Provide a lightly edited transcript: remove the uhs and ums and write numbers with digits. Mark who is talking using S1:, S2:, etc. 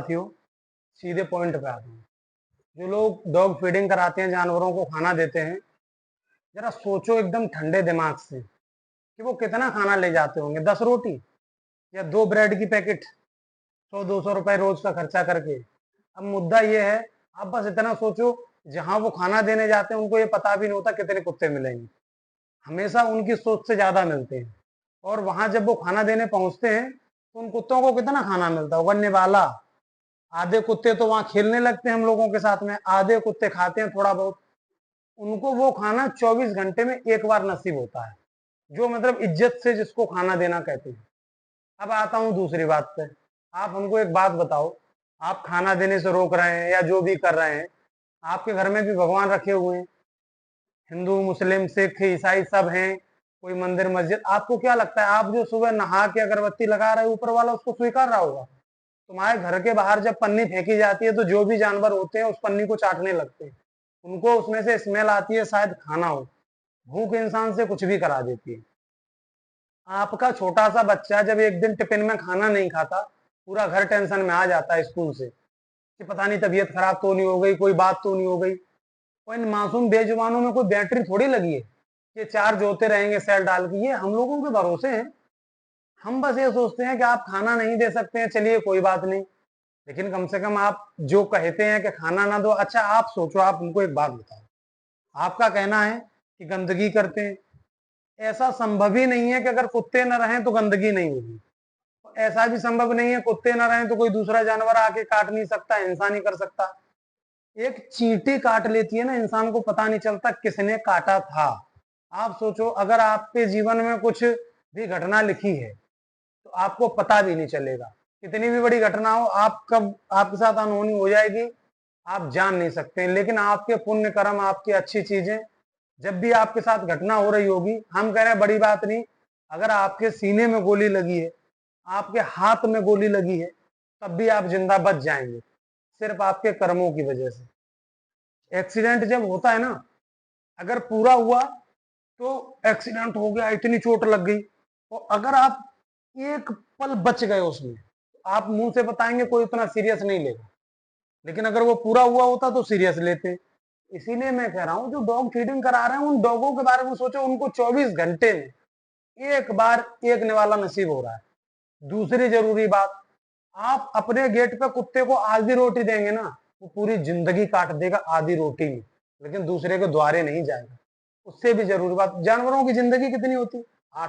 S1: साथियों, सीधे पॉइंट पे आते हैं। जो लोग डॉग फीडिंग कराते हैं, जानवरों को खाना देते हैं, जरा सोचो एकदम ठंडे दिमाग से कि वो कितना खाना ले जाते होंगे। 10 रोटी या 2 ब्रेड की पैकेट, 100-200 रुपए रोज का खर्चा करके। अब मुद्दा ये है, आप बस इतना सोचो, जहां वो खाना देने जाते हैं उनको ये पता भी नहीं होता कितने कुत्ते मिलेंगे। हमेशा उनकी सोच से ज्यादा मिलते हैं। और वहां जब वो खाना देने पहुंचते हैं तो उन कुत्तों को कितना खाना मिलता होगा, निवाला। आधे कुत्ते तो वहां खेलने लगते हैं हम लोगों के साथ में, आधे कुत्ते खाते हैं थोड़ा बहुत। उनको वो खाना 24 घंटे में एक बार नसीब होता है, जो मतलब इज्जत से जिसको खाना देना कहते हैं। अब आता हूं दूसरी बात पे। आप हमको एक बात बताओ, आप खाना देने से रोक रहे हैं या जो भी कर रहे हैं, आपके घर में भी भगवान रखे हुए हैं, हिंदू मुस्लिम सिख ईसाई सब हैं, कोई मंदिर मस्जिद। आपको क्या लगता है, आप जो सुबह नहा के अगरबत्ती लगा रहे हैं, ऊपर वाला उसको स्वीकार रहा होगा? तुम्हारे घर के बाहर जब पन्नी फेंकी जाती है तो जो भी जानवर होते हैं उस पन्नी को चाटने लगते हैं। उनको उसमें से स्मेल आती है, शायद खाना हो। भूख इंसान से कुछ भी करा देती है। आपका छोटा सा बच्चा जब एक दिन टिफिन में खाना नहीं खाता, पूरा घर टेंशन में आ जाता है स्कूल से कि पता नहीं तबीयत खराब तो नहीं हो गई, कोई बात तो नहीं हो गई। और इन मासूम बेजुबानों में कोई बैटरी थोड़ी लगी है कि चार्ज होते रहेंगे सेल डाल के। ये हम लोगों के भरोसे हैं। हम बस ये सोचते हैं कि आप खाना नहीं दे सकते हैं, चलिए कोई बात नहीं, लेकिन कम से कम आप जो कहते हैं कि खाना ना दो। अच्छा आप सोचो, आप उनको एक बात बताओ, आपका कहना है कि गंदगी करते हैं। ऐसा संभव ही नहीं है कि अगर कुत्ते न रहें तो गंदगी नहीं होगी। ऐसा भी संभव नहीं है कुत्ते न रहें तो कोई दूसरा जानवर आके काट नहीं सकता, इंसान ही कर सकता। एक चींटी काट लेती है ना, इंसान को पता नहीं चलता किसने काटा था। आप सोचो, अगर आपके जीवन में कुछ भी घटना लिखी है तो आपको पता भी नहीं चलेगा। कितनी भी बड़ी घटना हो, आप कब आपके साथ अनहोनी हो जाएगी आप जान नहीं सकते। लेकिन आपके पुण्य कर्म, आपकी अच्छी चीजें, जब भी आपके साथ घटना हो रही होगी, हम कह रहे हैं बड़ी बात नहीं, अगर आपके सीने में गोली लगी है, आपके हाथ में गोली लगी है, तब भी आप जिंदा बच जाएंगे, सिर्फ आपके कर्मों की वजह से। एक्सीडेंट जब होता है ना, अगर पूरा हुआ तो एक्सीडेंट हो गया, इतनी चोट लग गई, और अगर आप एक पल बच गए उसमें, तो आप मुंह से बताएंगे कोई उतना सीरियस नहीं लेगा। लेकिन अगर वो पूरा हुआ होता तो सीरियस लेते। इसीलिए मैं कह रहा हूं, जो डॉग फीडिंग करा रहे हैं उन डॉगों के बारे में सोचो। उनको 24 घंटे में एक बार एक निवाला नसीब हो रहा है। दूसरी जरूरी बात, आप अपने गेट पे कुत्ते को आधी रोटी देंगे ना, वो पूरी जिंदगी काट देगा आधी रोटी में, लेकिन दूसरे के द्वारे नहीं जाएगा। उससे भी जरूरी बात, जानवरों की जिंदगी कितनी होती है? 8